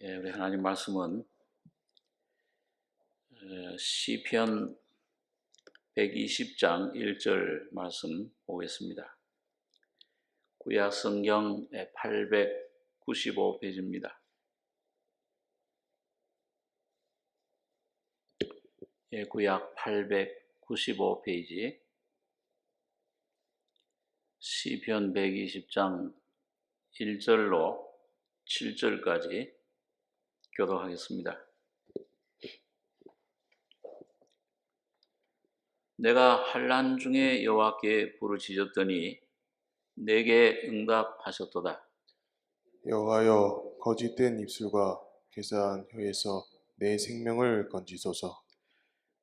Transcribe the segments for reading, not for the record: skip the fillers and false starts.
우리 하나님 말씀은 시편 120장 1절 말씀 보겠습니다. 구약 성경 895페이지입니다. 구약 895페이지 시편 120장 1절로 7절까지 교독하겠습니다. 내가 환난 중에 여호와께 부르짖었더니 내게 응답하셨도다. 여호와여, 거짓된 입술과 괴사한 혀에서 내 생명을 건지소서.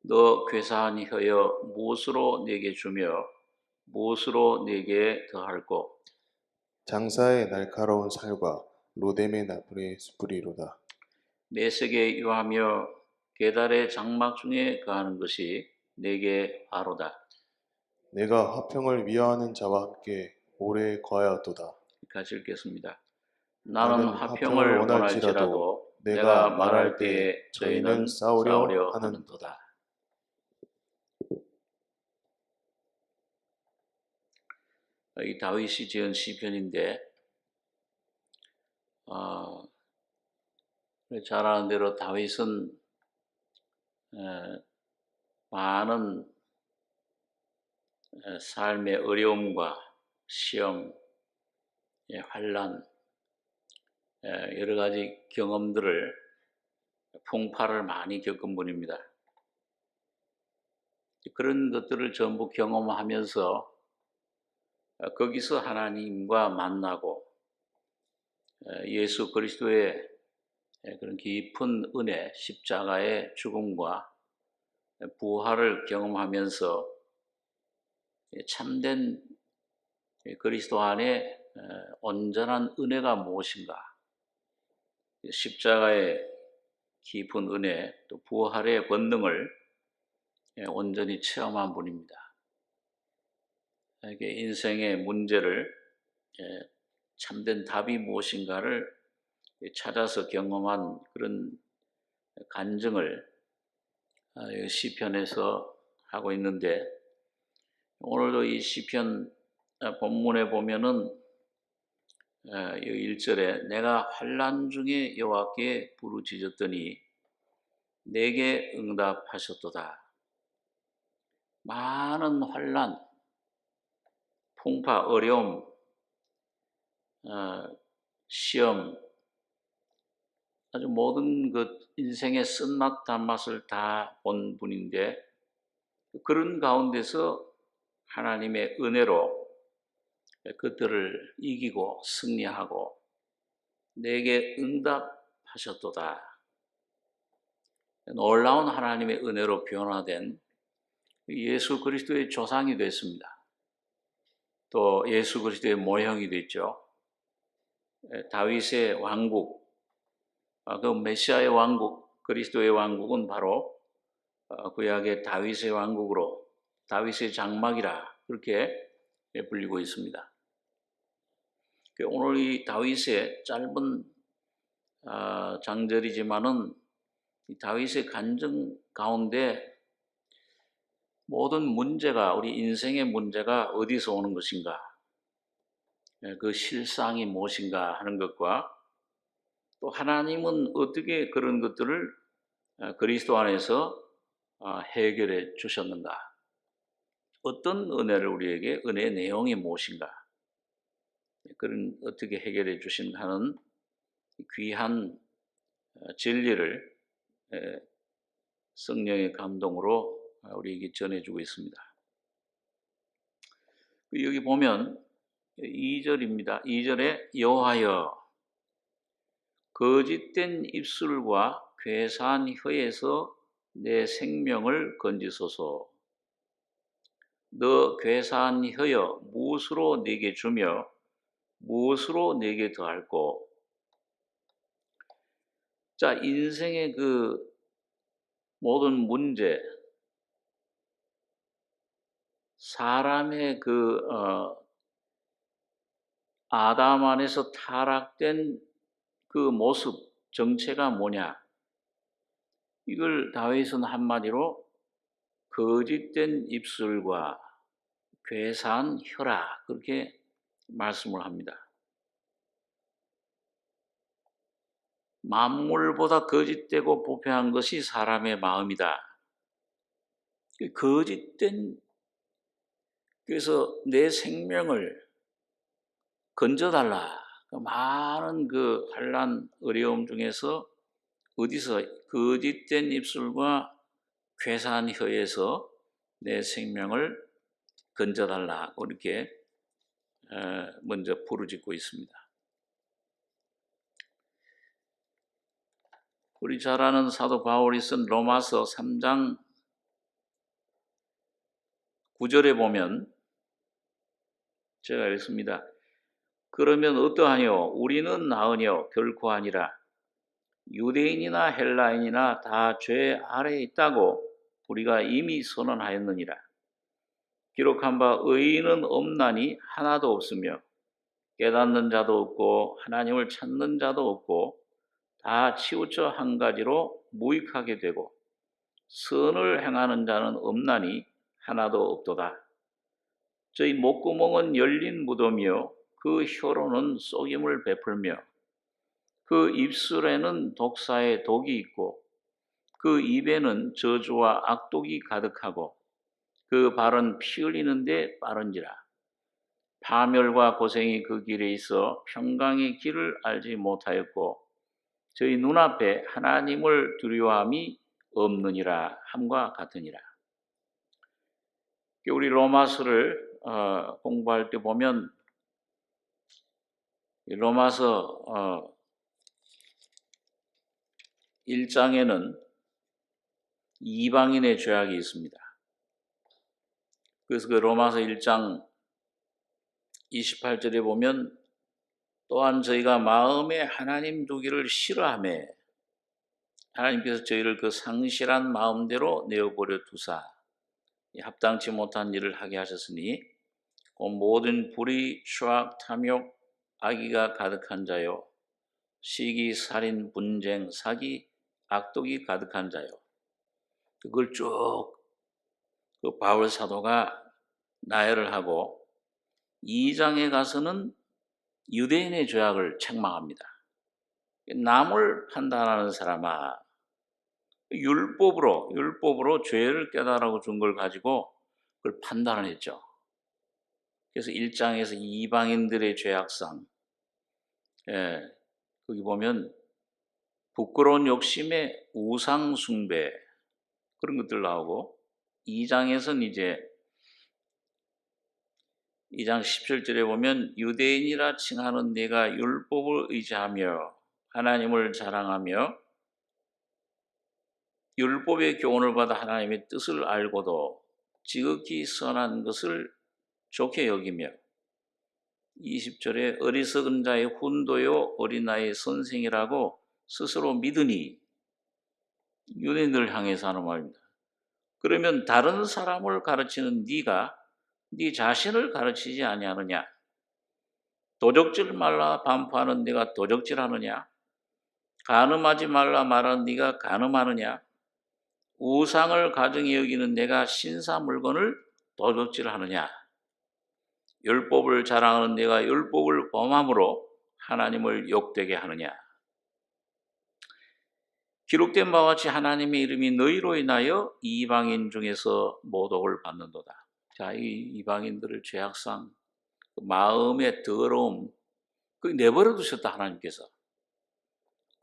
너 괴사한 혀여 무엇으로 내게 주며 무엇으로 내게 더할꼬? 장사의 날카로운 살과 로뎀의 나풀의 숯불이로다. 내색에 유하며 계달의 장막 중에 거하는 것이 내게 아로다. 내가 화평을 위하는 자와 함께 오래 거하였도다. 같이 읽겠습니다. 나는 나는 화평을 원할지라도 내가 말할 때에 저희는 싸우려 하는도다. 이 다윗이 지은 시편인데 잘 아는 대로 다윗은 많은 삶의 어려움과 시험, 환난, 여러 가지 경험들을 풍파를 많이 겪은 분입니다. 그런 것들을 전부 경험하면서 거기서 하나님과 만나고 예수 그리스도의 그런 깊은 은혜, 십자가의 죽음과 부활을 경험하면서 참된 그리스도 안에 온전한 은혜가 무엇인가, 십자가의 깊은 은혜, 또 부활의 권능을 온전히 체험한 분입니다. 이게 인생의 문제를 참된 답이 무엇인가를 찾아서 경험한 그런 간증을 시편에서 하고 있는데, 오늘도 이 시편 본문에 보면은 1절에 내가 환난 중에 여호와께 부르짖었더니 내게 응답하셨도다. 많은 환난, 풍파, 어려움, 시험, 아주 모든 그 인생의 쓴맛 단맛을 다 본 분인데, 그런 가운데서 하나님의 은혜로 그들을 이기고 승리하고 내게 응답하셨도다. 놀라운 하나님의 은혜로 변화된 예수 그리스도의 조상이 됐습니다. 또 예수 그리스도의 모형이 됐죠. 다윗의 왕국, 그 메시아의 왕국, 그리스도의 왕국은 바로 구약의 다윗의 왕국으로 다윗의 장막이라 그렇게 불리고 있습니다. 오늘 이 다윗의 짧은 장절이지만은 이 다윗의 간증 가운데 모든 문제가, 우리 인생의 문제가 어디서 오는 것인가, 그 실상이 무엇인가 하는 것과 또 하나님은 어떻게 그런 것들을 그리스도 안에서 해결해 주셨는가, 어떤 은혜를 우리에게, 은혜의 내용이 무엇인가, 그런 어떻게 해결해 주신가 하는 귀한 진리를 성령의 감동으로 우리에게 전해주고 있습니다. 여기 보면 2절입니다. 2절에 여호와여, 거짓된 입술과 괴사한 혀에서 내 생명을 건지소서. 너 괴사한 혀여 무엇으로 내게 주며 무엇으로 내게 더할꼬? 자, 인생의 그 모든 문제, 사람의 그 아담 안에서 타락된 그 모습, 정체가 뭐냐? 이걸 다윗은 한마디로 거짓된 입술과 괴사한 혀라 그렇게 말씀을 합니다. 만물보다 거짓되고 부패한 것이 사람의 마음이다. 거짓된 그래서 내 생명을 건져달라. 많은 그 환난 어려움 중에서 어디서 거짓된 입술과 괴사한 혀에서 내 생명을 건져달라. 이렇게 먼저 부르짖고 있습니다. 우리 잘 아는 사도 바울이 쓴 로마서 3장 9절에 보면 제가 읽습니다. 그러면 어떠하뇨? 우리는 나으뇨? 결코 아니라. 유대인이나 헬라인이나 다 죄 아래에 있다고 우리가 이미 선언하였느니라. 기록한 바 의인은 없나니 하나도 없으며 깨닫는 자도 없고 하나님을 찾는 자도 없고 다 치우쳐 한 가지로 무익하게 되고 선을 행하는 자는 없나니 하나도 없도다. 저희 목구멍은 열린 무덤이요 그 혀로는 속임을 베풀며 그 입술에는 독사의 독이 있고 그 입에는 저주와 악독이 가득하고 그 발은 피 흘리는데 빠른지라. 파멸과 고생이 그 길에 있어 평강의 길을 알지 못하였고 저희 눈앞에 하나님을 두려워함이 없느니라 함과 같으니라. 우리 로마서를 공부할 때 보면 로마서 1장에는 이방인의 죄악이 있습니다. 그래서 그 로마서 1장 28절에 보면 또한 저희가 마음에 하나님 두기를 싫어하며 하나님께서 저희를 그 상실한 마음대로 내어버려 두사 합당치 못한 일을 하게 하셨으니 그 모든 불의, 추악, 탐욕, 악의가 가득한 자요 시기, 살인, 분쟁, 사기, 악독이 가득한 자요. 그걸 쭉 그 바울 사도가 나열을 하고 2장에 가서는 유대인의 죄악을 책망합니다. 남을 판단하는 사람아, 율법으로 죄를 깨달아 준 걸 가지고 그걸 판단을 했죠. 그래서 1장에서 이방인들의 죄악상, 거기 보면 부끄러운 욕심에 우상 숭배 그런 것들 나오고 2장에서는 이제 2장 17절에 보면 유대인이라 칭하는 네가 율법을 의지하며 하나님을 자랑하며 율법의 교훈을 받아 하나님의 뜻을 알고도 지극히 선한 것을 좋게 여기며 20절에 어리석은 자의 훈도요 어린아이의 선생이라고 스스로 믿으니 유대인들을 향해서 하는 말입니다. 그러면 다른 사람을 가르치는 네가 네 자신을 가르치지 아니하느냐? 도적질 말라 반포하는 네가 도적질하느냐? 간음하지 말라 말하는 네가 간음하느냐? 우상을 가증히 여기는 내가 신사 물건을 도적질하느냐? 율법을 자랑하는 내가 율법을 범함으로 하나님을 욕되게 하느냐? 기록된 바와 같이 하나님의 이름이 너희로 인하여 이방인 중에서 모독을 받는도다. 자, 이 이방인들을 죄악상, 마음의 더러움, 그걸 내버려 두셨다 하나님께서.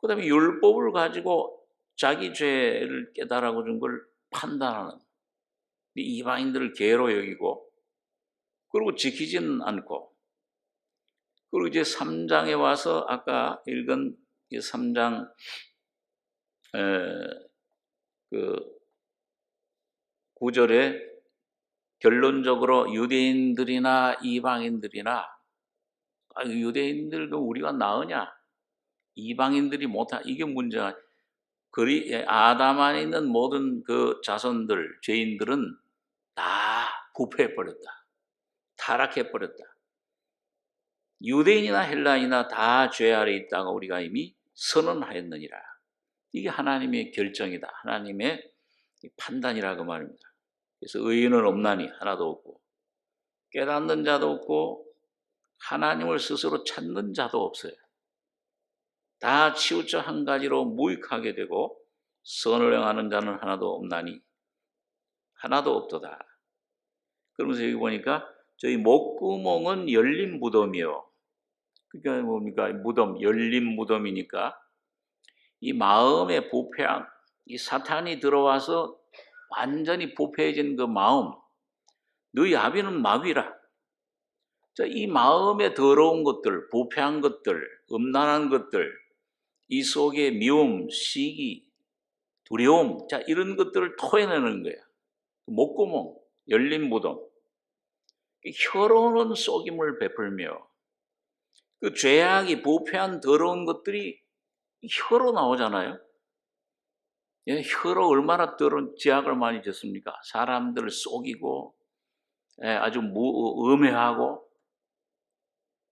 그 다음에 율법을 가지고 자기 죄를 깨달아 준 걸 판단하는 이방인들을 개로 여기고 그리고 지키지는 않고 그리고 이제 3장에 와서 아까 읽은 3장 그 9절에 결론적으로 유대인들이나 이방인들이나 유대인들 우리가 나으냐 이방인들이 못하 이게 문제가 아담 안에 있는 모든 그 자손들 죄인들은 다 부패해버렸다 타락해버렸다 유대인이나 헬라인이나 다 죄 아래 있다가 우리가 이미 선언하였느니라. 이게 하나님의 결정이다. 하나님의 판단이라 그 말입니다. 그래서 의인은 없나니 하나도 없고 깨닫는 자도 없고 하나님을 스스로 찾는 자도 없어요. 다 치우쳐 한 가지로 무익하게 되고 선을 행하는 자는 하나도 없나니 하나도 없도다. 그러면서 여기 보니까 저희 목구멍은 열린 무덤이요. 그러니까 뭡니까? 무덤, 열린 무덤이니까 이 마음의 부패함, 이 사탄이 들어와서 완전히 부패해진 그 마음, 너희 아비는 마귀라. 자, 이 마음의 더러운 것들, 부패한 것들, 음란한 것들, 이 속에 미움, 시기, 두려움, 자, 이런 것들을 토해내는 거야. 목구멍, 열린 무덤. 혀로는 속임을 베풀며 그 죄악이 부패한 더러운 것들이 혀로 나오잖아요. 예, 혀로 얼마나 더러운 죄악을 많이 졌습니까? 사람들을 속이고 아주 음해하고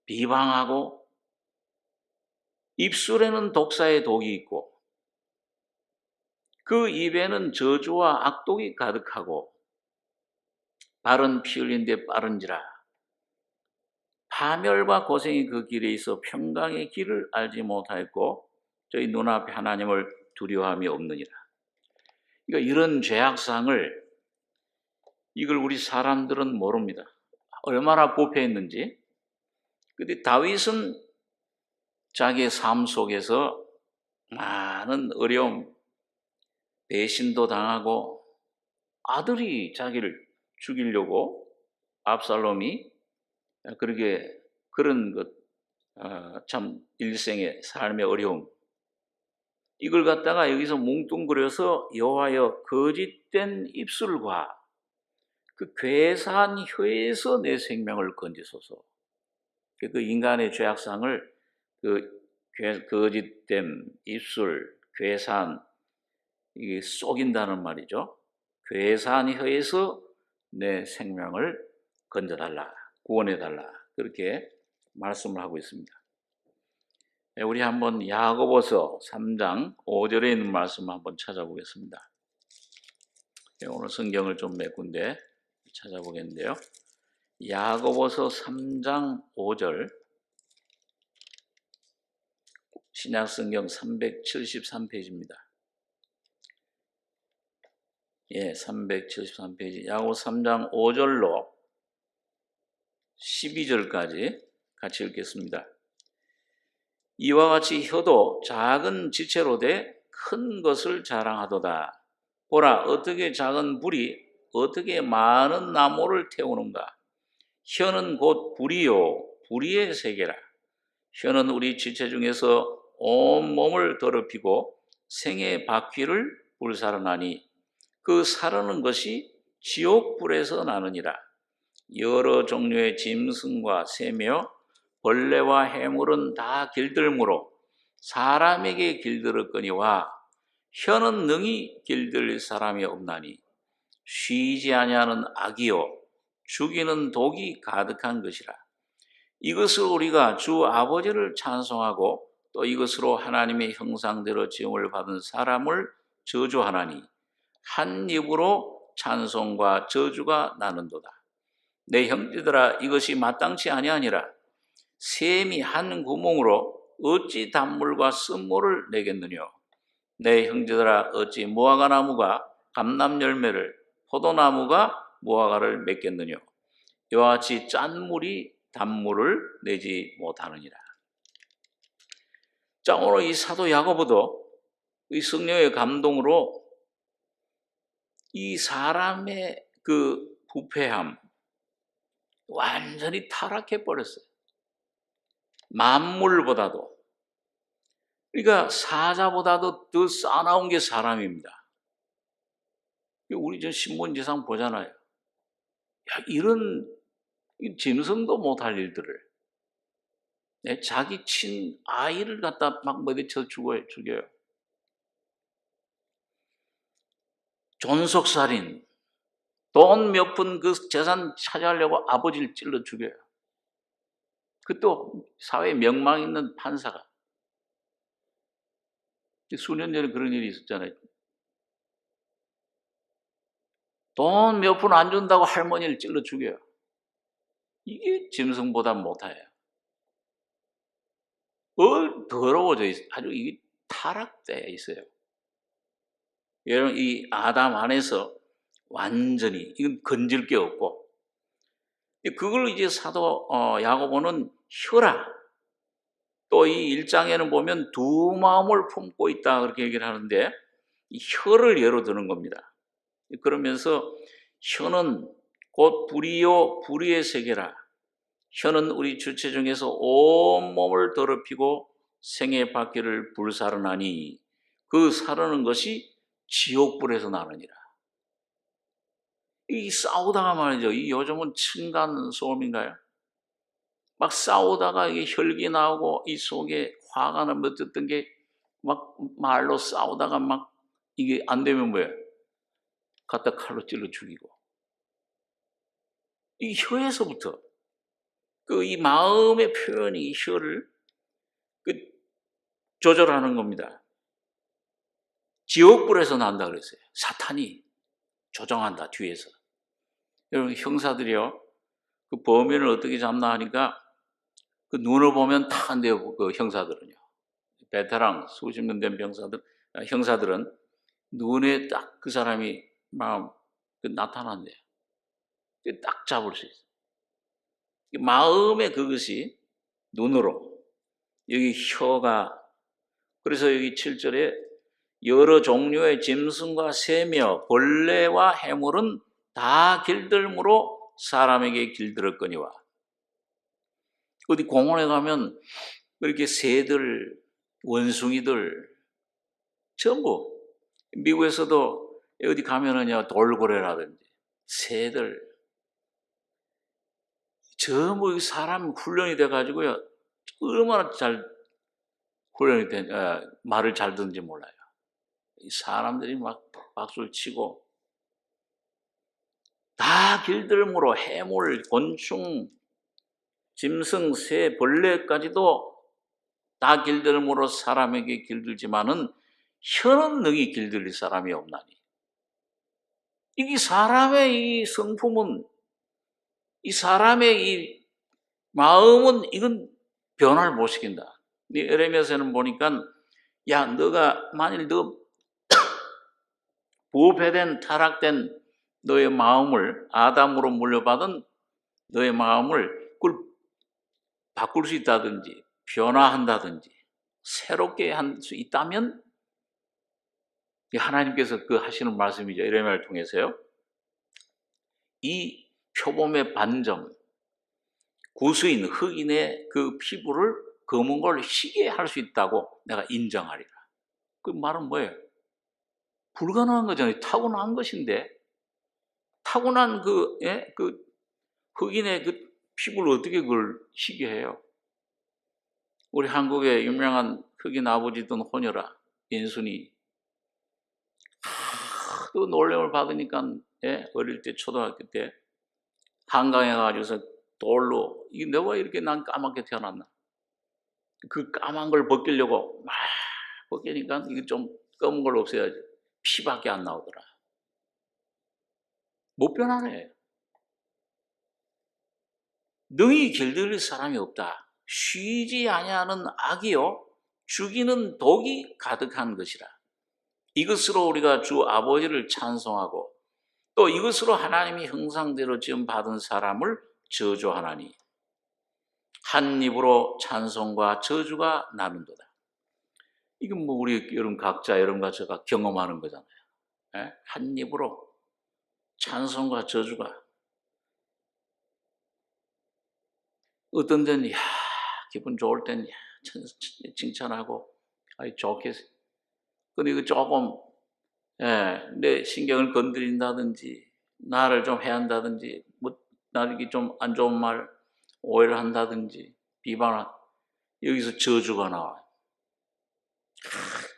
비방하고 입술에는 독사의 독이 있고 그 입에는 저주와 악독이 가득하고 발은 피 흘린 데 빠른지라 파멸과 고생이 그 길에 있어 평강의 길을 알지 못하였고 저희 눈앞에 하나님을 두려워함이 없느니라. 그러니까 이런 죄악상을 이걸 우리 사람들은 모릅니다. 얼마나 부패했는지. 근데 다윗은 자기의 삶 속에서 많은 어려움, 배신도 당하고 아들이 자기를 죽이려고 압살롬이 그렇게 그런 것, 참 일생의 삶의 어려움 이걸 갖다가 여기서 뭉뚱그려서 여호와여 거짓된 입술과 그 괴사한 혀에서 내 생명을 건지소서. 그 인간의 죄악상을 그 거짓됨, 입술, 괴사한 이게 속인다는 말이죠. 괴사한 혀에서 내 생명을 건져달라, 구원해달라 그렇게 말씀을 하고 있습니다. 우리 한번 야고보서 3장 5절에 있는 말씀 한번 찾아보겠습니다. 오늘 성경을 좀 몇 군데 찾아보겠는데요. 야고보서 3장 5절 신약성경 373페이지입니다. 예, 373페이지 야고보 3장 5절로 12절까지 같이 읽겠습니다. 이와 같이 혀도 작은 지체로 돼 큰 것을 자랑하도다. 보라, 어떻게 작은 불이 어떻게 많은 나무를 태우는가. 혀는 곧 불이요 불의의 세계라. 혀는 우리 지체 중에서 온 몸을 더럽히고 생의 바퀴를 불사르나니 그 사르는 것이 지옥불에서 나느니라. 여러 종류의 짐승과 새며 벌레와 해물은 다 길들므로 사람에게 길들었거니와 혀는 능히 길들일 사람이 없나니 쉬지 아니하는 악이요 죽이는 독이 가득한 것이라. 이것을 우리가 주 아버지를 찬송하고 또 이것으로 하나님의 형상대로 지음을 받은 사람을 저주하나니 한 입으로 찬송과 저주가 나는도다. 내 형제들아 이것이 마땅치 아니하니라. 샘이 한 구멍으로 어찌 단물과 쓴물을 내겠느냐. 내 형제들아 어찌 무화과 나무가 감람 열매를 포도나무가 무화과를 맺겠느냐. 이와 같이 짠 물이 단물을 내지 못하느니라. 자, 오늘 이 사도 야고보도 이 성령의 감동으로 이 사람의 그 부패함 완전히 타락해 버렸어요. 만물보다도. 그러니까 사자보다도 더 싸나운 게 사람입니다. 우리 저 신문지상 보잖아요. 야, 이런 짐승도 못할 일들을 자기 친 아이를 갖다 막 매대쳐 죽여요. 존속살인, 돈 몇 푼 그 재산 차지하려고 아버지를 찔러 죽여요. 그 또 사회에 명망 있는 판사가 수년 전에 그런 일이 있었잖아요. 돈 몇 푼 안 준다고 할머니를 찔러 죽여요. 이게 짐승보다 못해요. 더러워져 있어요. 아주 이게 타락되어 있어요. 여러분, 이 아담 안에서 완전히 이건 건질 게 없고, 그걸 이제 사도 야고보는 혀라. 또 이 1장에는 보면 두 마음을 품고 있다 그렇게 얘기를 하는데, 이 혀를 예로 드는 겁니다. 그러면서 혀는 곧 불이요 불의의 세계라. 혀는 우리 주체 중에서 온몸을 더럽히고 생의 바퀴를 불사르나니 그 사르는 것이 지옥불에서 나느니라. 이 싸우다가 말이죠. 이 요즘은 층간 소음인가요? 막 싸우다가 이게 혈기 나오고 이 속에 화가 나면 어쨌든 게 막 말로 싸우다가 막 이게 안 되면 뭐예요? 갖다 칼로 찔러 죽이고. 이 혀에서부터 그 이 마음의 표현이 이 혀를 조절하는 겁니다. 지옥불에서 난다 그랬어요. 사탄이 조정한다 뒤에서. 여러분 형사들이요. 그 범인을 어떻게 잡나 하니까 그 눈을 보면 다 안 돼요. 그 형사들은요. 베테랑 수십 년 된 형사들은 눈에 딱 그 사람이 마음 나타난대요. 딱 잡을 수 있어요. 마음의 그것이 눈으로 여기 혀가 그래서 여기 7절에 여러 종류의 짐승과 새며 벌레와 해물은 다 길들므로 사람에게 길들었거니와. 어디 공원에 가면 그렇게 새들, 원숭이들 전부 미국에서도 어디 가면은요 돌고래라든지 새들 전부 사람 훈련이 돼가지고요 얼마나 잘 훈련이 된 말을 잘 듣는지 몰라요. 이 사람들이 막 박수를 치고 다 길들므로 해물, 곤충, 짐승, 새, 벌레까지도 다 길들므로 사람에게 길들지만은 혀는 능히 길들일 사람이 없나니. 이게 사람의 이 성품은 이 사람의 이 마음은 이건 변화를 못 시킨다. 에레미야서는 보니까 야 너가 만일 너 부패된 타락된 너의 마음을 아담으로 물려받은 너의 마음을 그걸 바꿀 수 있다든지 변화한다든지 새롭게 할 수 있다면 하나님께서 그 하시는 말씀이죠. 에레미야를 통해서요. 이 표범의 반점 구수인 흑인의 그 피부를 검은 걸 희게 할 수 있다고 내가 인정하리라. 그 말은 뭐예요? 불가능한 거잖아요. 타고난 것인데 타고난 그 흑인의 그 피부를 어떻게 그걸 희게 해요? 우리 한국의 유명한 흑인 아버지던 혼혈아 인순이 그 놀림을 받으니까 어릴 때 초등학교 때 한강에 가지고서 돌로 이게 내가 이렇게 난 까맣게 태어났나? 그 까만 걸 벗기려고 막 벗기니까 이거 좀 검은 걸 없애야지 피밖에 안 나오더라. 못 변하네. 능히 길들일 사람이 없다. 쉬지 아니하는 악이요 죽이는 독이 가득한 것이라. 이것으로 우리가 주 아버지를 찬송하고 또 이것으로 하나님이 형상대로 지음 받은 사람을 저주하나니 한 입으로 찬송과 저주가 나는도다. 이건 뭐 우리 여러분 각자 여러분과 제가 경험하는 거잖아요. 한 입으로 찬송과 저주가 어떤 데는 기분 좋을 땐 칭찬하고 좋게 근데 이거 조금 내 신경을 건드린다든지 나를 좀 해한다든지 뭐 나에게 좀 안 좋은 말 오해를 한다든지 비방을 여기서 저주가 나와요.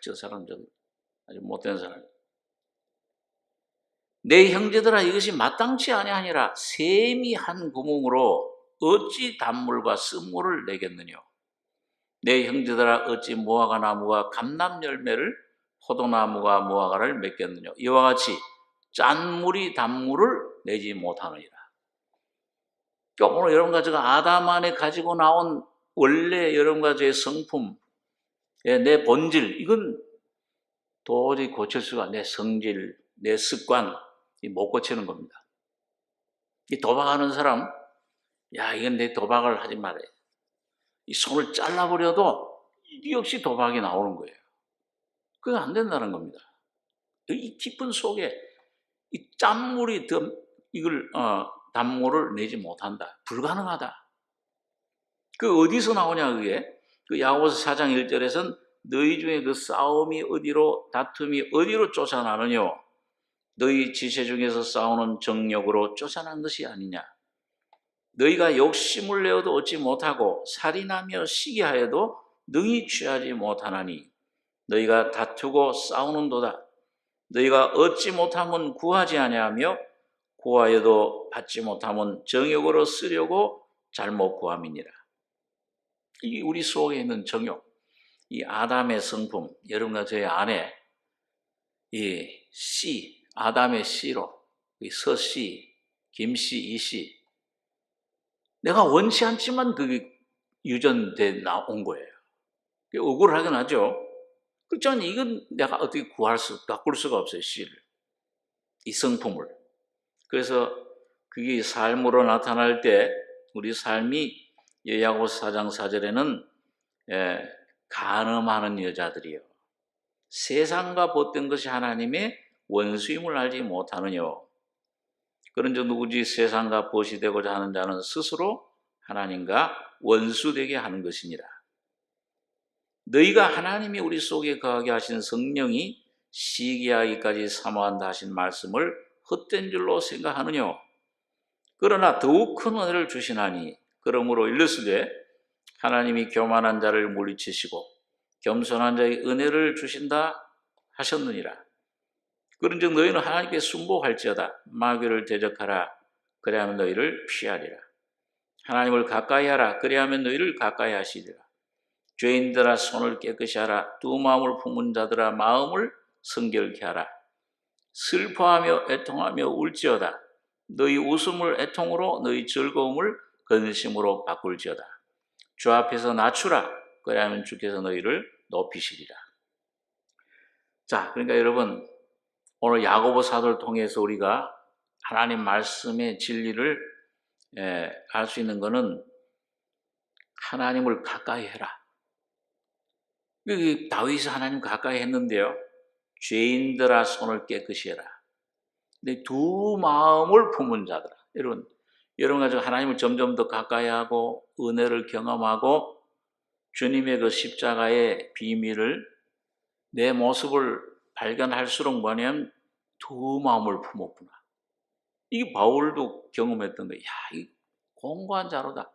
저 사람 좀 아주 못된 사람. 내 형제들아 이것이 마땅치 아니하니라. 샘이 한 구멍으로 어찌 단물과 쓴물을 내겠느냐. 내 형제들아 어찌 무화과 나무가 감람 열매를 포도나무가 무화과를 맺겠느냐. 이와 같이 짠물이 단물을 내지 못하느니라. 그러니까 오늘 여러분 가지가 아담 안에 가지고 나온 원래 여러 가지의 성품, 내 본질, 이건 도저히 고칠 수가, 내 성질, 내 습관, 못 고치는 겁니다. 이 도박하는 사람, 야, 이건 내 도박을 하지 말아요. 이 손을 잘라버려도 이 역시 도박이 나오는 거예요. 그건 안 된다는 겁니다. 이 깊은 속에 이 짠물이 이걸 단물을 내지 못한다. 불가능하다. 그 어디서 나오냐 그게? 그 야고보서 4장 1절에서는 너희 중에 그 싸움이 어디로, 다툼이 어디로 쫓아나느냐? 너희 지체 중에서 싸우는 정욕으로 쫓아난 것이 아니냐? 너희가 욕심을 내어도 얻지 못하고 살인하며 시기하여도 능히 취하지 못하나니 너희가 다투고 싸우는도다. 너희가 얻지 못하면 구하지 아니하며 구하여도 받지 못하면 정욕으로 쓰려고 잘못 구함이니라. 이 우리 속에 있는 정욕, 이 아담의 성품, 여러분과 저희 안에 이 씨, 아담의 씨로, 이 서씨, 김씨, 이씨, 내가 원치 않지만 그게 유전돼 나온 거예요. 억울하긴 하죠. 그렇지만 이건 내가 어떻게 바꿀 수가 없어요, 씨를. 이 성품을. 그래서 그게 삶으로 나타날 때 우리 삶이 야고보서 4장 4절에는 간음하는 여자들이요. 세상과 벗된 것이 하나님의 원수임을 알지 못하느냐. 그런 즉 누구지 세상과 벗이 되고자 하는 자는 스스로 하나님과 원수되게 하는 것이니라. 너희가 하나님이 우리 속에 거하게 하신 성령이 시기하기까지 사모한다 하신 말씀을 헛된 줄로 생각하느냐. 그러나 더욱 큰 은혜를 주시나니 그러므로 일렀으되 하나님이 교만한 자를 물리치시고 겸손한 자에게 은혜를 주신다 하셨느니라. 그런즉 너희는 하나님께 순복할지어다. 마귀를 대적하라. 그리하면 너희를 피하리라. 하나님을 가까이 하라. 그리하면 너희를 가까이 하시리라. 죄인들아 손을 깨끗이 하라. 두 마음을 품은 자들아 마음을 성결케 하라. 슬퍼하며 애통하며 울지어다. 너희 웃음을 애통으로 너희 즐거움을 근심으로 바꿀지어다. 주 앞에서 낮추라. 그리하면 주께서 너희를 높이시리라. 자, 그러니까 여러분 오늘 야고보 사도를 통해서 우리가 하나님 말씀의 진리를 알 수 있는 것은 하나님을 가까이 해라. 다윗이 하나님 가까이 했는데요. 죄인들아 손을 깨끗이 해라. 근데 두 마음을 품은 자들아. 여러분 가지고 하나님을 점점 더 가까이 하고 은혜를 경험하고 주님의 그 십자가의 비밀을 내 모습을 발견할수록 뭐냐면 두 마음을 품었구나. 이게 바울도 경험했던 거예요. 야, 이 공고한 자로다.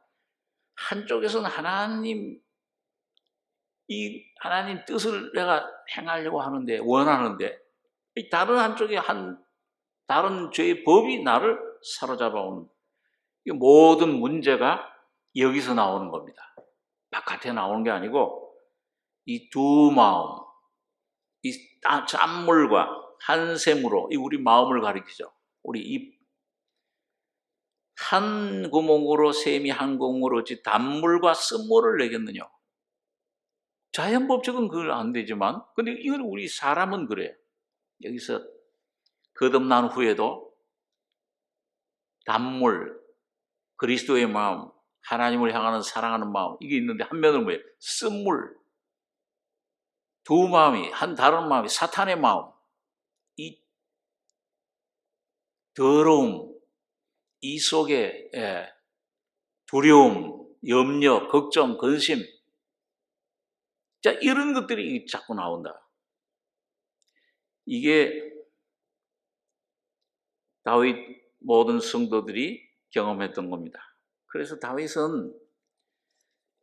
한쪽에서는 하나님 뜻을 내가 행하려고 하는데, 원하는데, 다른 한쪽에 다른 죄의 법이 나를 사로잡아오는, 이 모든 문제가 여기서 나오는 겁니다. 바깥에 나오는 게 아니고, 이 두 마음, 이 짠물과 한샘으로, 이 우리 마음을 가리키죠. 우리 입, 한 구멍으로 샘이 한 구멍으로 어찌 단물과 쓴물을 내겠느냐. 자연법칙은 그걸 안 되지만, 근데 이건 우리 사람은 그래요. 여기서 거듭난 후에도 단물, 그리스도의 마음, 하나님을 향하는 사랑하는 마음, 이게 있는데 한 면은 뭐예요? 쓴물. 두 마음이, 다른 마음이, 사탄의 마음. 이 더러움, 이 속에 두려움, 염려, 걱정, 근심. 자, 이런 것들이 자꾸 나온다. 이게 다윗 모든 성도들이 경험했던 겁니다. 그래서 다윗은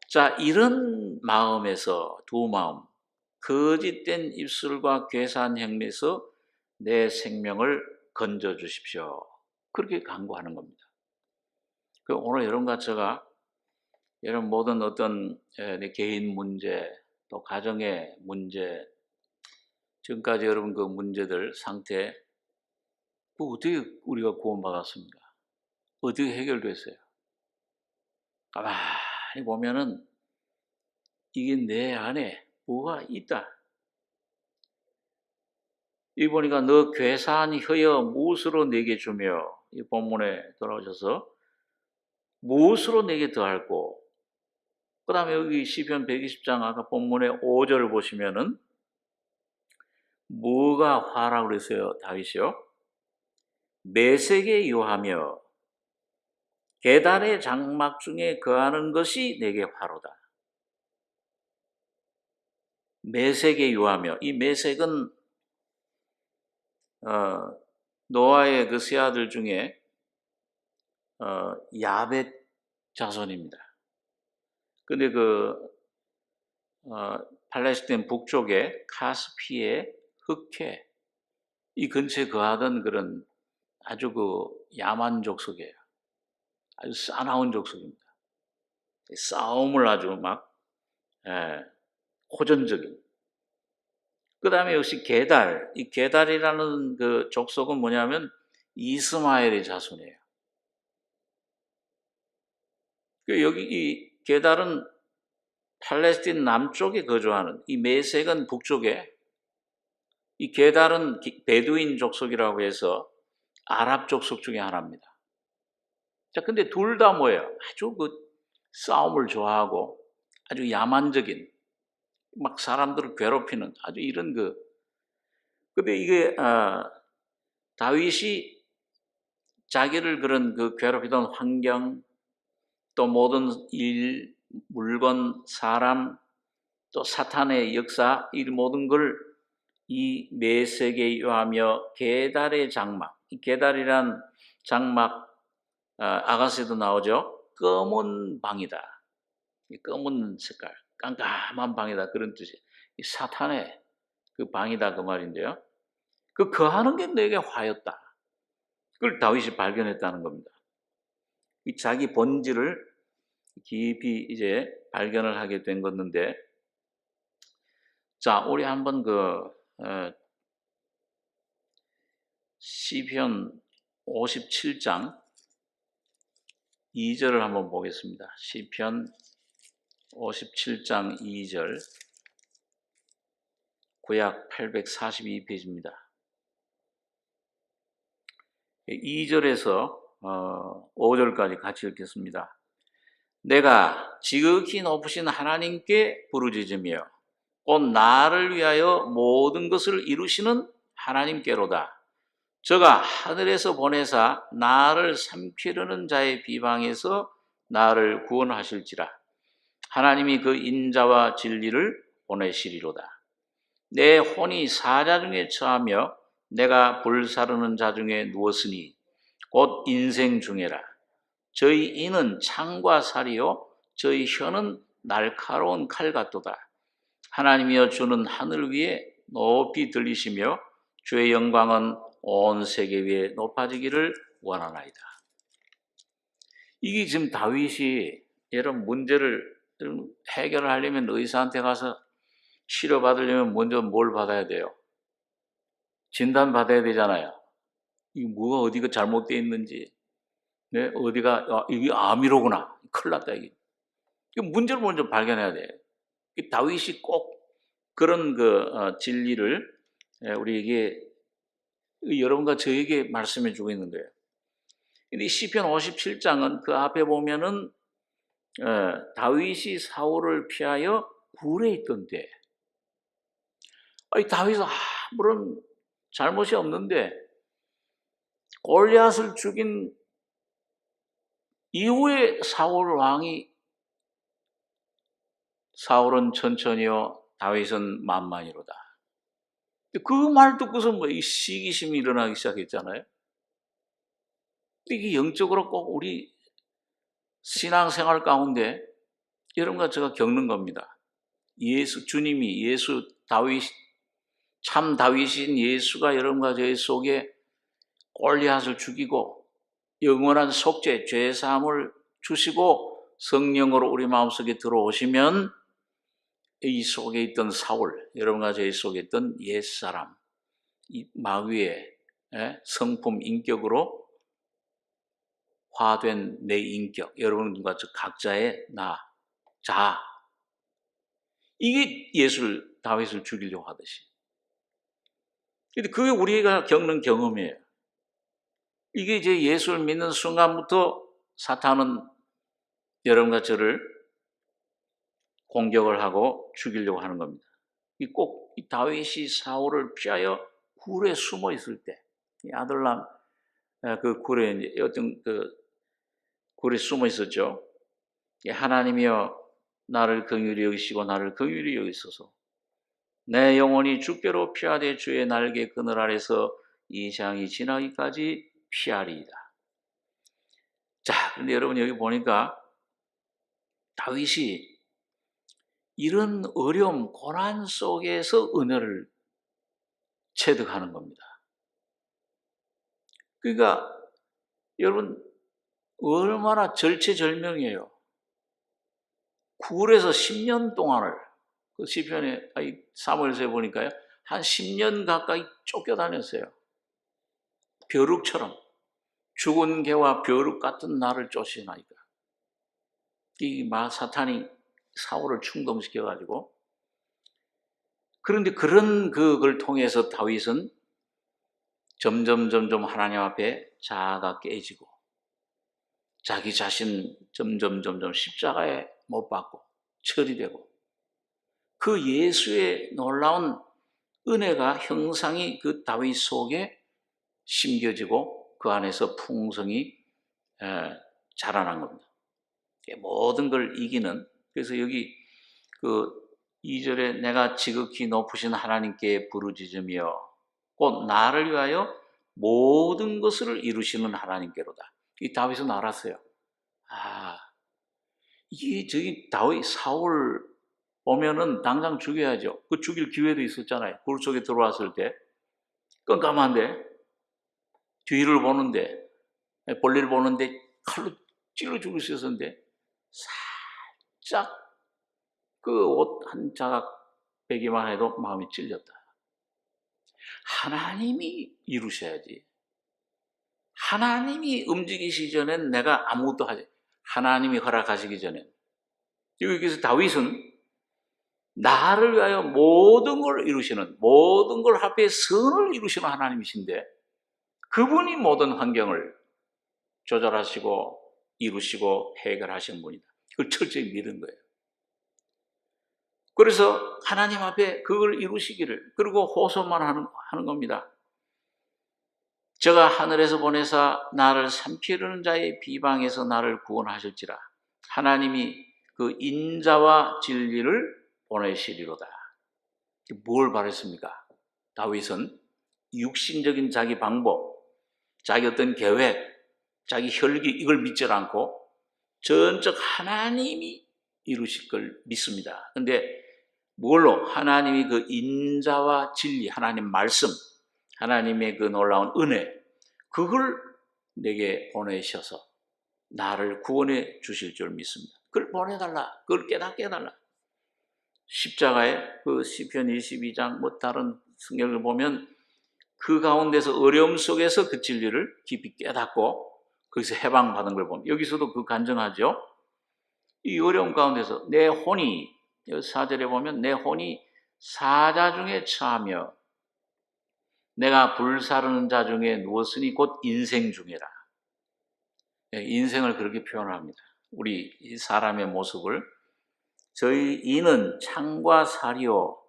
자, 이런 마음에서 두 마음, 거짓된 입술과 괴사한 행위에서 내 생명을 건져 주십시오. 그렇게 간구하는 겁니다. 오늘 여러분과 제가 이런 모든 어떤 내 개인 문제, 또 가정의 문제, 지금까지 여러분 그 문제들 상태, 그 어떻게 우리가 구원받았습니까? 어떻게 해결됐어요? 가만히 보면은 이게 내 안에 뭐가 있다. 이 보니까 너 괴산하여 무엇으로 내게 주며, 이 본문에 돌아오셔서 무엇으로 내게 더할꼬. 그 다음에 여기 시편 120장 아까 본문의 5절을 보시면은 뭐가 화라고 그랬어요, 다윗이요? 매색에 유하며 계달의 장막 중에 거하는 것이 내게 화로다. 매색에 유하며, 이 매색은 노아의 그 세 아들 중에 야벳 자손입니다. 근데 팔레스타인 북쪽에 카스피의 흑해, 이 근처에 거하던 그런 아주 야만 족속이에요. 아주 싸나운 족속입니다. 싸움을 아주 막, 호전적인. 그 다음에 역시 게달, 이 게달이라는 그 족속은 뭐냐면 이스마엘의 자손이에요. 여기 이 게달은 팔레스틴 남쪽에 거주하는, 이 메색은 북쪽에, 이 게달은 베두인 족속이라고 해서 아랍 족속 중에 하나입니다. 자, 근데 둘 다 뭐예요? 아주 싸움을 좋아하고 아주 야만적인, 막 사람들을 괴롭히는 아주 이런 근데 이게 다윗이 자기를 그런 괴롭히던 환경, 또 모든 일, 물건, 사람, 또 사탄의 역사, 이 모든 걸 이 매색에 유하며 계달의 장막, 이 계달이란 장막, 아가서에도 나오죠. 검은 방이다. 검은 색깔, 깜깜한 방이다, 그런 뜻이에요. 이 사탄의 그 방이다, 그 말인데요. 거하는 게 내게 화였다. 그걸 다윗이 발견했다는 겁니다. 이 자기 본질을 깊이 이제 발견을 하게 된 건데, 자, 우리 한번 시편 57장 2절을 한번 보겠습니다. 시편 57장 2절, 구약 842페이지입니다. 2절에서 5절까지 같이 읽겠습니다. 내가 지극히 높으신 하나님께 부르짖으며 곧 나를 위하여 모든 것을 이루시는 하나님께로다. 저가 하늘에서 보내사 나를 삼키려는 자의 비방에서 나를 구원하실지라. 하나님이 그 인자와 진리를 보내시리로다. 내 혼이 사자 중에 처하며 내가 불사르는 자 중에 누웠으니 곧 인생 중에라. 저희 이는 창과 살이요 저희 혀는 날카로운 칼 같도다. 하나님이여 주는 하늘 위에 높이 들리시며 주의 영광은 온 세계 위에 높아지기를 원하나이다. 이게 지금 다윗이 이런 문제를 해결을 하려면 의사한테 가서 치료받으려면 먼저 뭘 받아야 돼요? 진단 받아야 되잖아요. 이게 뭐가 어디가 잘못되어 있는지, 네, 어디가 이게 암이로구나, 큰일 났다, 이게 문제를 먼저 발견해야 돼요. 다윗이 꼭 그런 진리를 우리에게, 여러분과 저에게 말씀해 주고 있는 거예요. 근데 시편 57장은 그 앞에 보면은 다윗이 사울을 피하여 굴에 있던 때, 다윗은 아무런 잘못이 없는데 골리앗을 죽인 이후에 사울은 천천히요 다윗은 만만히로다. 그 말 듣고서 이 시기심이 일어나기 시작했잖아요. 이게 영적으로 꼭 우리 신앙생활 가운데 여러분과 제가 겪는 겁니다. 주님이 참 다윗인 예수가 여러분과 저희 속에 골리앗을 죽이고 영원한 속죄, 죄사함을 주시고 성령으로 우리 마음속에 들어오시면 이 속에 있던 사울, 여러분과 저희 속에 있던 옛사람, 이 마귀의 성품 인격으로 화된 내 인격, 여러분과 저 각자의 나, 자, 이게 다윗을 죽이려고 하듯이. 근데 그게 우리가 겪는 경험이에요. 이게 이제 예수를 믿는 순간부터 사탄은 여러분과 저를 공격을 하고 죽이려고 하는 겁니다. 꼭 이 다윗이 사울을 피하여 굴에 숨어 있을 때, 이 아들람 그 굴에 이제 어떤 그 굴에 숨어 있었죠. 하나님이여 나를 긍휼히 여기시고 나를 긍휼히 여기소서. 내 영혼이 죽게로 피하되 주의 날개 그늘 아래서 이 장이 지나기까지 피하리이다. 자, 근데 여러분 여기 보니까 다윗이 이런 어려움, 고난 속에서 은혜를 체득하는 겁니다. 그러니까 여러분 얼마나 절체절명이에요. 굴에서 10년 동안을 그 시편에 사무엘서에 보니까요 한 10년 가까이 쫓겨다녔어요. 벼룩처럼 죽은 개와 벼룩 같은 나를 쫓으나이까. 이 사탄이 사울을 충동시켜가지고 그런데 그런 그걸 통해서 다윗은 점점 하나님 앞에 자아가 깨지고 자기 자신 점점 십자가에 못 박고 처리되고 그 예수의 놀라운 은혜가 형상이 그 다윗 속에 심겨지고 그 안에서 풍성이 자라난 겁니다. 모든 걸 이기는. 그래서 여기 그 2절에 내가 지극히 높으신 하나님께 부르짖으며 곧 나를 위하여 모든 것을 이루시는 하나님께로다. 이 다윗은 알았어요. 이게 저기 다윗 사울 오면은 당장 죽여야죠. 그 죽일 기회도 있었잖아요. 굴 속에 들어왔을 때 깜깜한데 뒤를 보는데 볼일을 보는데 칼로 찔러 죽을 수 있었는데 살짝 그 옷 한 자각 빼기만 해도 마음이 찔렸다. 하나님이 이루셔야지. 하나님이 움직이시기 전엔 내가 아무것도 하지. 하나님이 허락하시기 전에. 여기서 다윗은 나를 위하여 모든 걸 이루시는, 모든 걸 합해 선을 이루시는 하나님이신데 그분이 모든 환경을 조절하시고 이루시고 해결하시는 분이다. 그걸 철저히 믿은 거예요. 그래서 하나님 앞에 그걸 이루시기를, 그리고 호소만 하는 겁니다. 저가 하늘에서 보내사 나를 삼키려는 자의 비방에서 나를 구원하실지라. 하나님이 그 인자와 진리를 보내시리로다. 뭘 바랬습니까? 다윗은 육신적인 자기 방법, 자기 어떤 계획, 자기 혈기 이걸 믿지 않고 전적 하나님이 이루실 걸 믿습니다. 그런데 뭘로? 하나님이 그 인자와 진리, 하나님 말씀, 하나님의 그 놀라운 은혜, 그걸 내게 보내셔서 나를 구원해 주실 줄 믿습니다. 그걸 보내달라. 그걸 깨닫게 해달라. 십자가에 그 시편 22장 다른 성경을 보면 그 가운데서 어려움 속에서 그 진리를 깊이 깨닫고 거기서 해방받은 걸 보면 여기서도 그 간증하죠. 이 어려움 가운데서 내 혼이 4절에 보면 내 혼이 사자 중에 처하며 내가 불사르는 자 중에 누웠으니 곧 인생 중이라. 인생을 그렇게 표현합니다. 우리 이 사람의 모습을 저희 이는 창과 살이요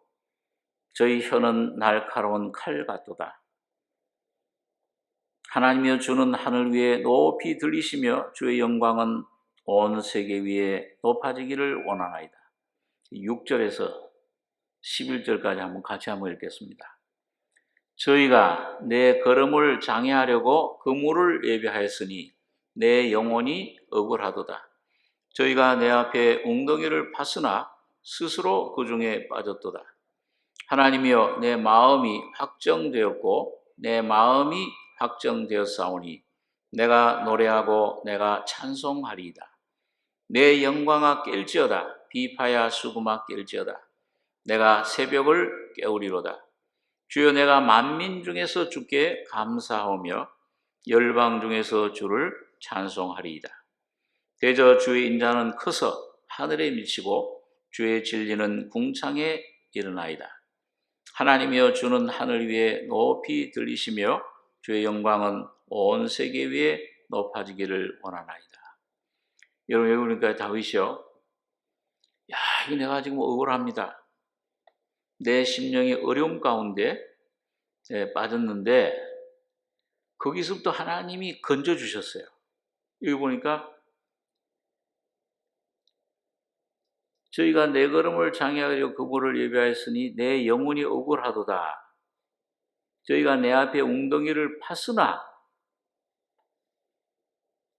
저희 혀는 날카로운 칼 같도다. 하나님이여 주는 하늘 위에 높이 들리시며 주의 영광은 온 세계 위에 높아지기를 원하나이다. 6절에서 11절까지 같이 한번 읽겠습니다. 저희가 내 걸음을 장애하려고 그물을 예비하였으니 내 영혼이 억울하도다. 저희가 내 앞에 웅덩이를 팠으나 스스로 그 중에 빠졌도다. 하나님이여 내 마음이 확정되었고 내 마음이 확정되었사오니 내가 노래하고 내가 찬송하리이다. 내 영광아 깰지어다. 비파야 수금아 깰지어다. 내가 새벽을 깨우리로다. 주여 내가 만민 중에서 주께 감사하며 열방 중에서 주를 찬송하리이다. 대저 주의 인자는 커서 하늘에 미치고 주의 진리는 궁창에 이르나이다. 하나님이여 주는 하늘 위에 높이 들리시며 주의 영광은 온 세계 위에 높아지기를 원하나이다. 여러분 여기 보니까 다윗이요. 야, 이거 내가 지금 억울합니다. 내 심령이 어려움 가운데 빠졌는데 거기서부터 하나님이 건져주셨어요. 여기 보니까 저희가 내 걸음을 장애하려 그물을 예비하였으니 내 영혼이 억울하도다. 저희가 내 앞에 웅덩이를 팠으나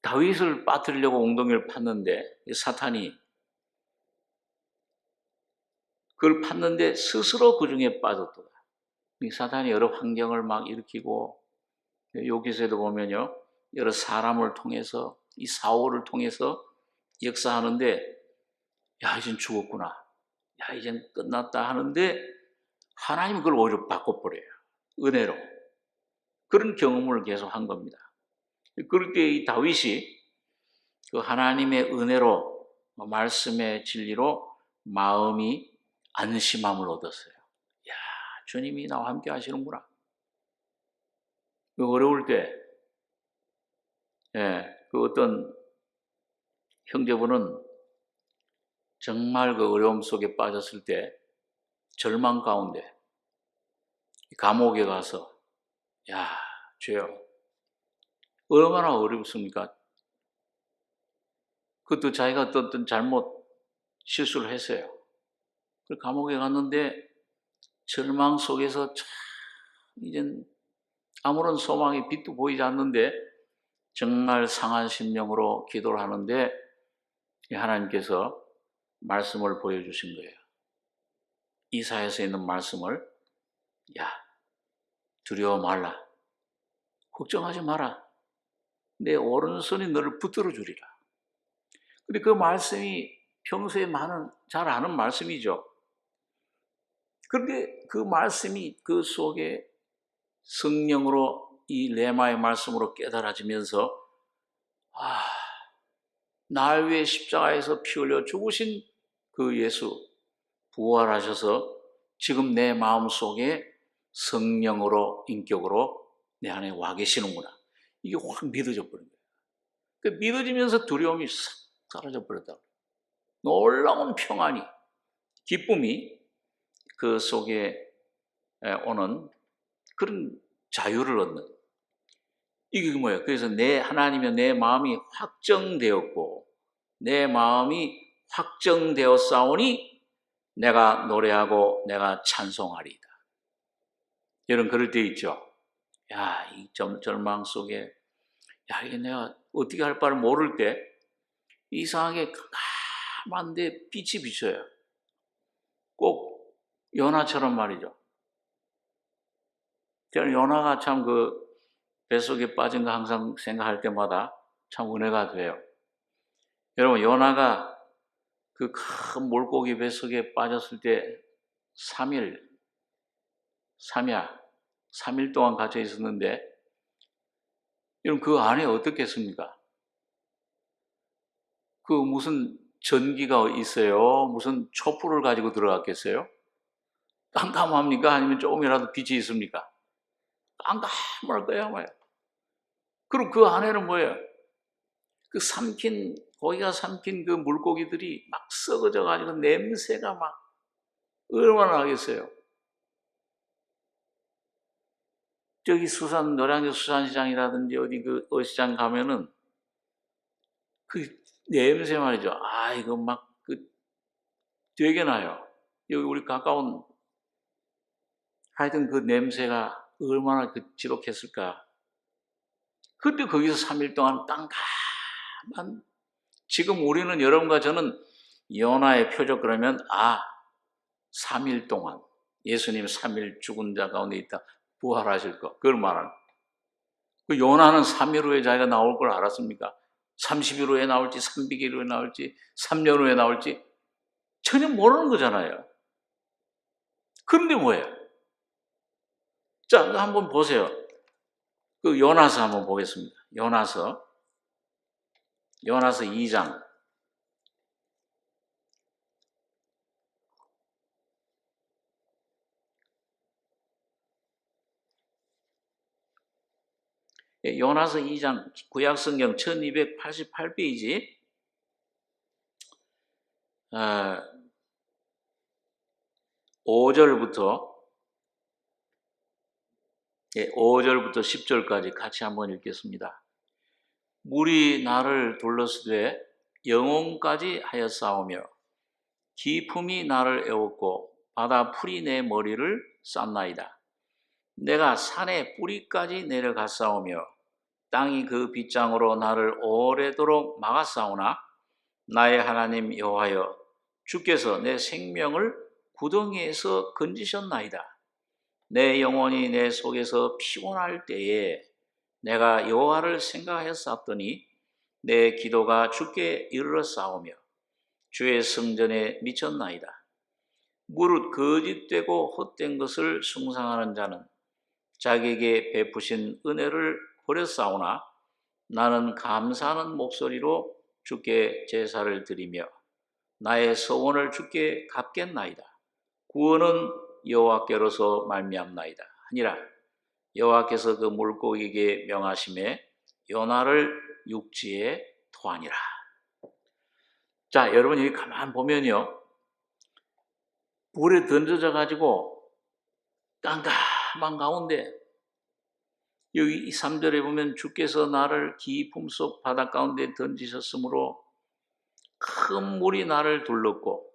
다윗을 빠뜨리려고 웅덩이를 팠는데 사탄이 그걸 팠는데 스스로 그 중에 빠졌도다. 사탄이 여러 환경을 막 일으키고 여기서도 보면요. 여러 사람을 통해서 이 사울을 통해서 역사하는데 야 이젠 죽었구나. 야 이젠 끝났다 하는데 하나님이 그걸 오히려 바꿔버려요. 은혜로. 그런 경험을 계속 한 겁니다. 그럴 때 이 다윗이 그 하나님의 은혜로 말씀의 진리로 마음이 안심함을 얻었어요. 야 주님이 나와 함께 하시는구나. 어려울 때 그 어떤 형제분은 정말 그 어려움 속에 빠졌을 때 절망 가운데 감옥에 가서 야 주여 얼마나 어렵습니까? 그것도 자기가 어떤 잘못 실수를 했어요. 그 감옥에 갔는데 절망 속에서 참 이젠 아무런 소망의 빛도 보이지 않는데 정말 상한 심령으로 기도를 하는데 하나님께서 말씀을 보여주신 거예요. 이사야서에 있는 말씀을 야 두려워 말라. 걱정하지 마라. 내 오른손이 너를 붙들어 주리라. 근데 그 말씀이 평소에 잘 아는 말씀이죠. 그런데 그 말씀이 그 속에 성령으로 이 레마의 말씀으로 깨달아지면서 날 위해 십자가에서 피 흘려 죽으신 그 예수 부활하셔서 지금 내 마음속에 성령으로 인격으로 내 안에 와 계시는구나. 이게 확 믿어져 버린 거예요. 그 믿어지면서 두려움이 싹 사라져 버렸다. 놀라운 평안이 기쁨이 그 속에 오는 그런 자유를 얻는 이게 뭐예요? 그래서 하나님의 내 마음이 확정되었고 내 마음이 확정되었사오니 내가 노래하고 내가 찬송하리이다. 여러분 그럴 때 있죠. 야, 이 절망 속에 야, 이게 내가 어떻게 할 바를 모를 때 이상하게 깜깜한데 빛이 비쳐요. 꼭 요나처럼 말이죠. 저는 요나가 참 그 뱃속에 빠진 거 항상 생각할 때마다 참 은혜가 돼요. 여러분 요나가 그 큰 물고기 뱃속에 빠졌을 때 3일 동안 갇혀 있었는데 여러분 그 안에 어떻겠습니까? 그 무슨 전기가 있어요? 무슨 촛불을 가지고 들어갔겠어요? 깜깜합니까? 아니면 조금이라도 빛이 있습니까? 깜깜할 거야 아마요. 그리고 그 안에는 뭐예요? 그 고기가 삼킨 그 물고기들이 막 썩어져 가지고 냄새가 막 얼마나 나겠어요? 저기 노량진 수산시장이라든지 어디 그 어시장 가면은 그 냄새 말이죠. 이거 막 되게 나요. 여기 우리 가까운 하여튼 그 냄새가 얼마나 지독했을까. 그때 거기서 3일 동안 깜깜한 지금 우리는 여러분과 저는 요나의 표적 그러면 3일 동안 예수님 3일 죽은 자 가운데 있다 부활하실 거 그걸 말하는 그 요나는 3일 후에 자기가 나올 걸 알았습니까? 30일 후에 나올지 300일 후에 나올지 3년 후에 나올지 전혀 모르는 거잖아요. 그런데 뭐예요? 자, 한번 보세요. 그 요나서 한번 보겠습니다. 요나서 2장. 요나서 2장 구약성경 1288페이지 5절부터 10절까지 같이 한번 읽겠습니다. 물이 나를 둘러쓰되 영혼까지 하였사오며 기품이 나를 애웠고 바다 풀이 내 머리를 쌌나이다. 내가 산의 뿌리까지 내려갔사오며 땅이 그 빗장으로 나를 오래도록 막았사오나 나의 하나님 여호와여 주께서 내 생명을 구덩이에서 건지셨나이다. 내 영혼이 내 속에서 피곤할 때에 내가 여호와를 생각하였사오니 내 기도가 주께 이르렀사오며 주의 성전에 미쳤나이다. 무릇 거짓되고 헛된 것을 숭상하는 자는 자기에게 베푸신 은혜를 버렸사오나 나는 감사하는 목소리로 주께 제사를 드리며 나의 소원을 주께 갚겠나이다. 구원은 여호와께로서 말미암나이다 하니라. 여호와께서 그 물고기에게 명하심에 요나를 육지에 토하니라. 자, 여러분 여기 가만 보면요, 물에 던져져 가지고 깜깜한 가운데 여기 3절에 보면 주께서 나를 깊음 속 바다 가운데 던지셨으므로 큰 물이 나를 둘렀고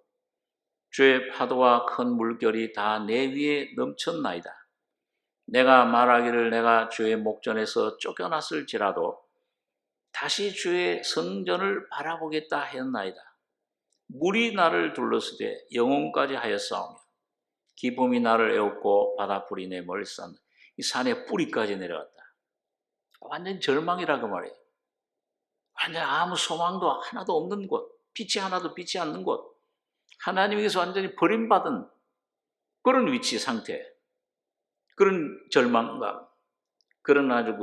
주의 파도와 큰 물결이 다 내 위에 넘쳤나이다. 내가 말하기를 내가 주의 목전에서 쫓겨났을지라도 다시 주의 성전을 바라보겠다 했나이다. 물이 나를 둘러쓰되 영혼까지 하였사오며 기쁨이 나를 애웠고 바다풀이 내 머리를 쌌다. 이 산의 뿌리까지 내려갔다. 완전 절망이라 그 말이에요. 완전 아무 소망도 하나도 없는 곳, 빛이 하나도 비치 않는 곳, 하나님에게서 완전히 버림받은 그런 위치 상태, 그런 절망감, 그런 아주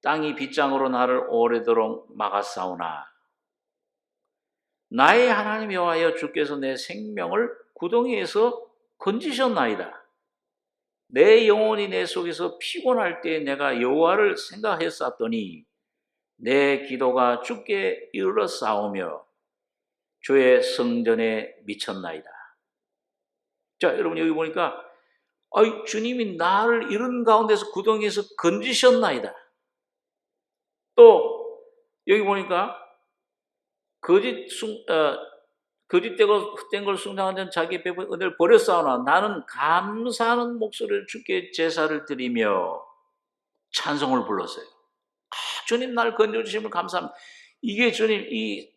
땅이 빗장으로 나를 오래도록 막았사오나 나의 하나님 여호와여 주께서 내 생명을 구덩이에서 건지셨나이다. 내 영혼이 내 속에서 피곤할 때 내가 여호와를 생각했었더니 내 기도가 주께 이르렀사오며 주의 성전에 미쳤나이다. 자, 여러분 여기 보니까 주님이 나를 이런 가운데서 구덩이에서 건지셨나이다. 또 여기 보니까 거짓되고 헛된 걸 숭상하는 자기의 베푼 은혜를 버렸사오나 나는 감사하는 목소리를 주께 제사를 드리며 찬송을 불렀어요. 주님 날 건져주심을 감사합니다. 이게 주님 이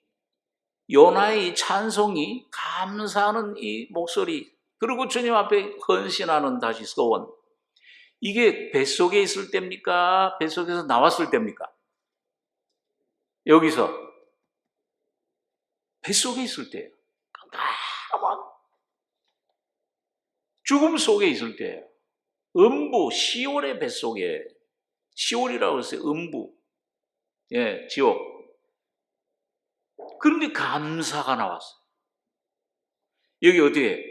요나의 찬송이 감사하는 이 목소리, 그리고 주님 앞에 헌신하는 다시 소원, 이게 뱃속에 있을 때입니까? 뱃속에서 나왔을 때입니까? 여기서 뱃속에 있을 때예요. 깜깜한 죽음 속에 있을 때예요. 음부, 시올의 뱃속에, 시올이라고 했어요. 음부, 지옥. 그런데 감사가 나왔어요. 여기 어디에?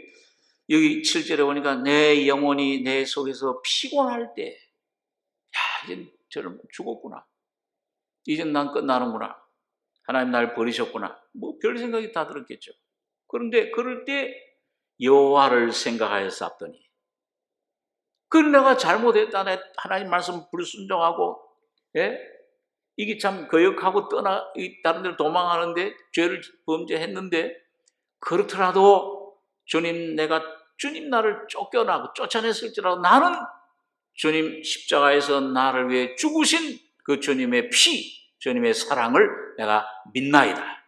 여기 7절에 보니까 내 영혼이 내 속에서 피곤할 때, 이젠 저를 죽었구나. 이젠 난 끝나는구나. 하나님 날 버리셨구나. 뭐 별 생각이 다 들었겠죠. 그런데 그럴 때 여호와를 생각하였사더니, 그건 내가 잘못했다. 하나님 말씀 불순종하고, 이게 참 거역하고 다른 데로 도망하는데 죄를 범죄했는데, 그렇더라도 주님 나를 쫓아냈을지라도 나는 주님 십자가에서 나를 위해 죽으신 그 주님의 피, 주님의 사랑을 내가 믿나이다.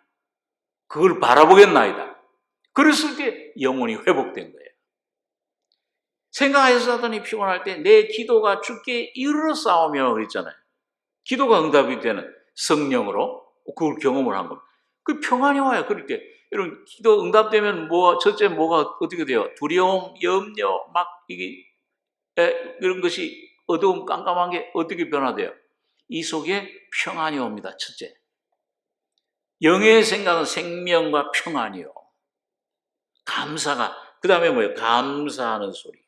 그걸 바라보겠나이다. 그랬을 때 영혼이 회복된 거예요. 생각하였사더니 피곤할 때 내 기도가 주께 이르렀사오며 그랬잖아요. 기도가 응답이 되는, 성령으로 그걸 경험을 한 겁니다. 그 평안이 와요. 그렇게 이런 기도 응답되면 첫째 뭐가 어떻게 돼요? 두려움, 염려, 막 이게 이런 것이 어두움, 깜깜한 게 어떻게 변화돼요? 이 속에 평안이 옵니다. 첫째, 영의 생각은 생명과 평안이요. 감사가, 그 다음에 뭐예요? 감사하는 소리.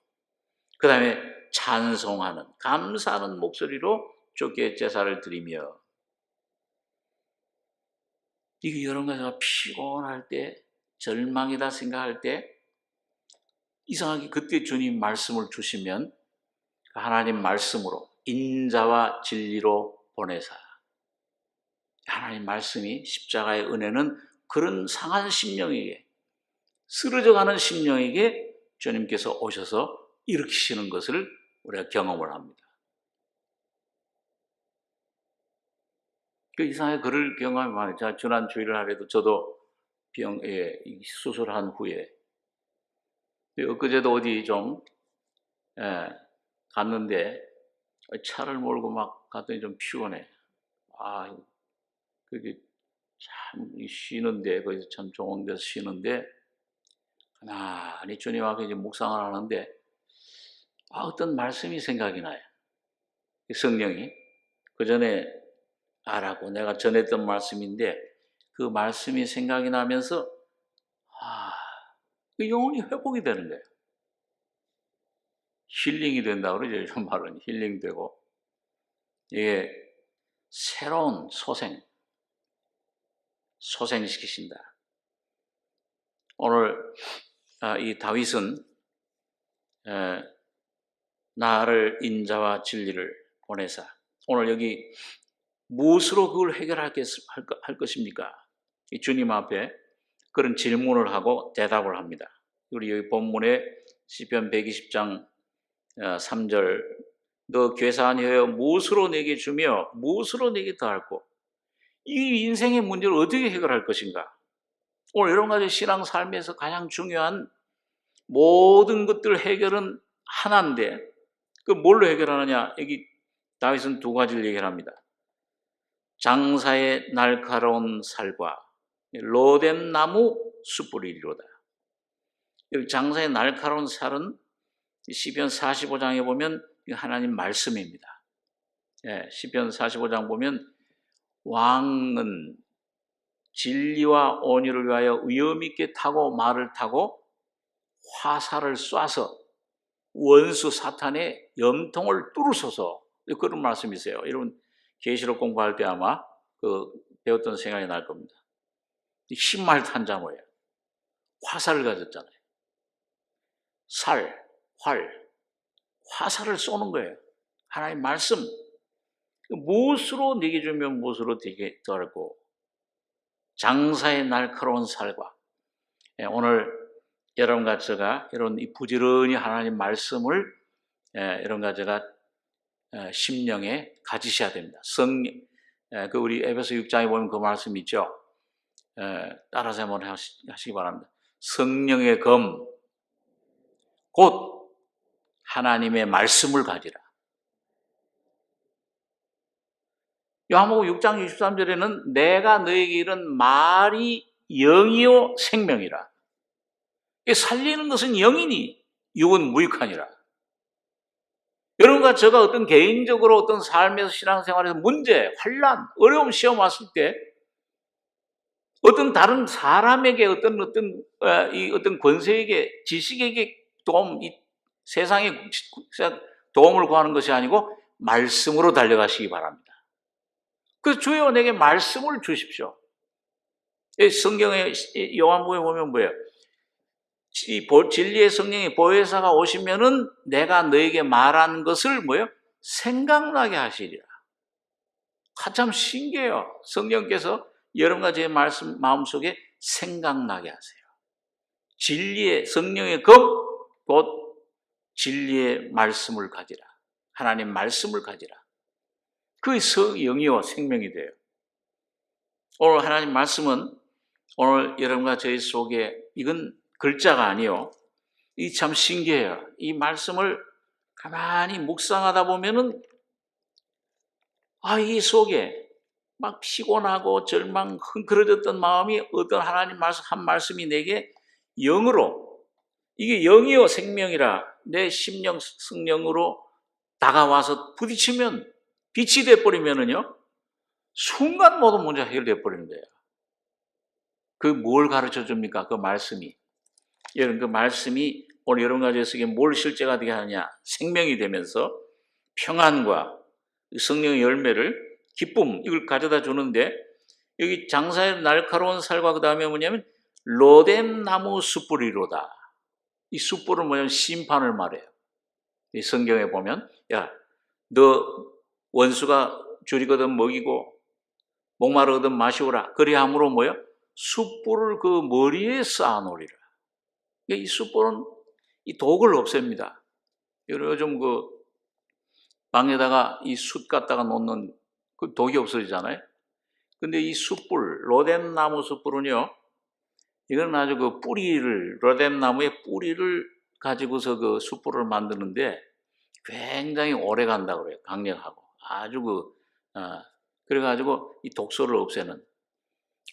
그 다음에 찬송하는, 감사하는 목소리로 주께 제사를 드리며. 이게 여러 가지가 피곤할 때, 절망이다 생각할 때, 이상하게 그때 주님 말씀을 주시면 하나님 말씀으로 인자와 진리로 보내사. 하나님 말씀이, 십자가의 은혜는 그런 상한 심령에게, 쓰러져가는 심령에게 주님께서 오셔서 일으키시는 것을 우리가 경험을 합니다. 그 이상하게 그를 경험이 많아요. 제가 지난 주일 날에도 저도 수술한 후에 엊그제도 어디 좀 갔는데 차를 몰고 막 갔더니 좀 피곤해. 그게 참 쉬는데, 거기서 참 좋은 데서 쉬는데 가만히 주님 앞에 이제 묵상을 하는데 어떤 말씀이 생각이 나요. 성령이 그 전에 알았고 내가 전했던 말씀인데 그 말씀이 생각이 나면서 그 영혼이 회복이 되는 거예요. 힐링이 된다고 그러죠. 요즘 말은 힐링되고, 이게 새로운 소생시키신다. 오늘 이 다윗은 나를 인자와 진리를 보내사, 오늘 여기 무엇으로 그걸 해결할 것입니까? 이 주님 앞에 그런 질문을 하고 대답을 합니다. 우리 여기 본문에 시편 120장 3절, 너 괴사하여 무엇으로 내게 주며 무엇으로 내게 더할꼬? 이 인생의 문제를 어떻게 해결할 것인가? 오늘 여러 가지 신앙 삶에서 가장 중요한 모든 것들 해결은 하나인데 그 뭘로 해결하느냐? 여기 다윗은 두 가지를 얘기합니다. 장사의 날카로운 살과 로뎀 나무 숯불이 이리로다. 여기 장사의 날카로운 살은 시편 45장에 보면 하나님 말씀입니다. 시편 45장 보면 왕은 진리와 온유를 위하여 위엄 있게 타고 말을 타고 화살을 쏴서 원수 사탄의 염통을 뚫으소서, 그런 말씀이세요. 여러분 계시록 공부할 때 아마 배웠던 생각이 날 겁니다. 흰말 탄 자모예요. 화살을 가졌잖아요. 화살을 쏘는 거예요. 하나님 말씀, 무엇으로 내게 주면 무엇으로 되게 더하고, 장사의 날카로운 살과, 오늘 여러분과 제가 이런 이 부지런히 하나님 말씀을 여러분과 제가 심령에 가지셔야 됩니다. 우리 에베소 6장에 보면 그 말씀 있죠. 따라서 한번 하시기 바랍니다. 성령의 검, 곧 하나님의 말씀을 가지라. 요한복음 6장 23절에는 내가 너에게 이른 말이 영이요 생명이라. 살리는 것은 영이니 육은 무익하니라. 여러분과 제가 어떤 개인적으로 어떤 삶에서 신앙생활에서 문제, 환난, 어려움, 시험 왔을 때 어떤 다른 사람에게 어떤 권세에게, 지식에게 세상에 도움을 구하는 것이 아니고 말씀으로 달려가시기 바랍니다. 그래서 주여 내게 말씀을 주십시오. 성경의 요한복음에 보면 뭐예요? 진리의 성령의 보혜사가 오시면은 내가 너에게 말한 것을 뭐예요? 생각나게 하시리라. 참 신기해요. 성령께서 여러분과 제 말씀 마음속에 생각나게 하세요. 진리의 성령의 검, 곧 진리의 말씀을 가지라. 하나님 말씀을 가지라. 그게 영이요 생명이 돼요. 오늘 하나님 말씀은 오늘 여러분과 저희 속에, 이건 글자가 아니요, 이 참 신기해요. 이 말씀을 가만히 묵상하다 보면은 이 속에 막 피곤하고 절망, 흥그러졌던 마음이 어떤 하나님 말씀, 한 말씀이 내게 영으로, 이게 영이요 생명이라 내 심령, 성령으로 다가와서 부딪히면 빛이 돼버리면은요, 순간 모든 문제가 해결돼 버리는 거예요. 그 뭘 가르쳐 줍니까? 그 말씀이. 여러분, 그 말씀이 오늘 여러 가지 속에 뭘 실제가 되게 하느냐? 생명이 되면서 평안과 성령의 열매를, 기쁨, 이걸 가져다 주는데, 여기 장사의 날카로운 살과 그 다음에 뭐냐면 로뎀 나무 숯불이로다. 이 숯불은 뭐냐면 심판을 말해요. 이 성경에 보면, 야, 너 원수가 줄이거든 먹이고 목마르거든 마시오라. 그리함으로 뭐요? 숯불을 그 머리에 쌓아놓으리라. 이 숯불은 이 독을 없앱니다. 요즘 그 방에다가 이 숯 갖다가 놓는 그 독이 없어지잖아요. 근데 이 숯불, 로뎀 나무 숯불은요, 이건 아주 그 뿌리를, 로뎀 나무의 뿌리를 가지고서 그 숯불을 만드는데 굉장히 오래 간다고 그래요. 강력하고. 아주 그래가지고 이 독소를 없애는.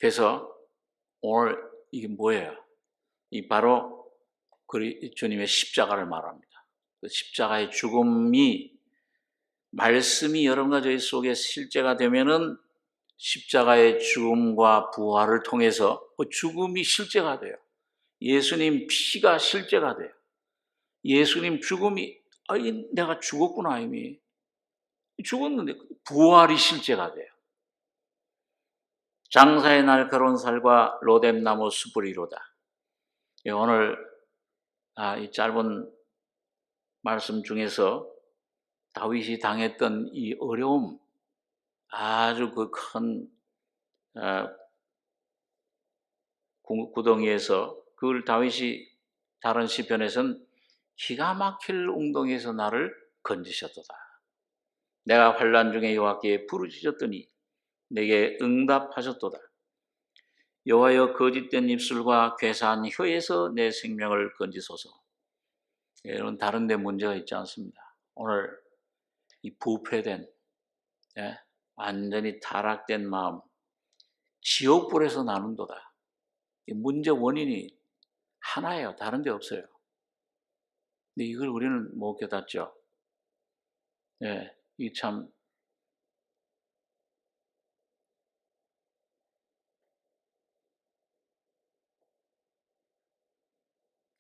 그래서 오늘 이게 뭐예요? 이 바로 주님의 십자가를 말합니다. 그 십자가의 죽음이, 말씀이 여러분과 저희 속에 실제가 되면은 십자가의 죽음과 부활을 통해서 그 죽음이 실제가 돼요. 예수님 피가 실제가 돼요. 예수님 죽음이, 내가 죽었구나, 이미. 죽었는데 부활이 실제가 돼요. 장사의 날카로운 살과 로뎀나무 숯불이로다. 오늘 이 짧은 말씀 중에서 다윗이 당했던 이 어려움, 아주 그 큰 구덩이에서, 그걸 다윗이 다른 시편에서는 기가 막힐 웅덩이에서 나를 건지셨도다. 내가 환난 중에 여호와께 부르짖었더니 내게 응답하셨도다. 여호와여, 거짓된 입술과 괴사한 혀에서 내 생명을 건지소서. 여러분, 다른 데 문제가 있지 않습니다. 오늘 이 부패된, 완전히 타락된 마음, 지옥불에서 나는도다. 이 문제 원인이 하나예요. 다른 데 없어요. 근데 이걸 우리는 못 깨닫죠. 이 참,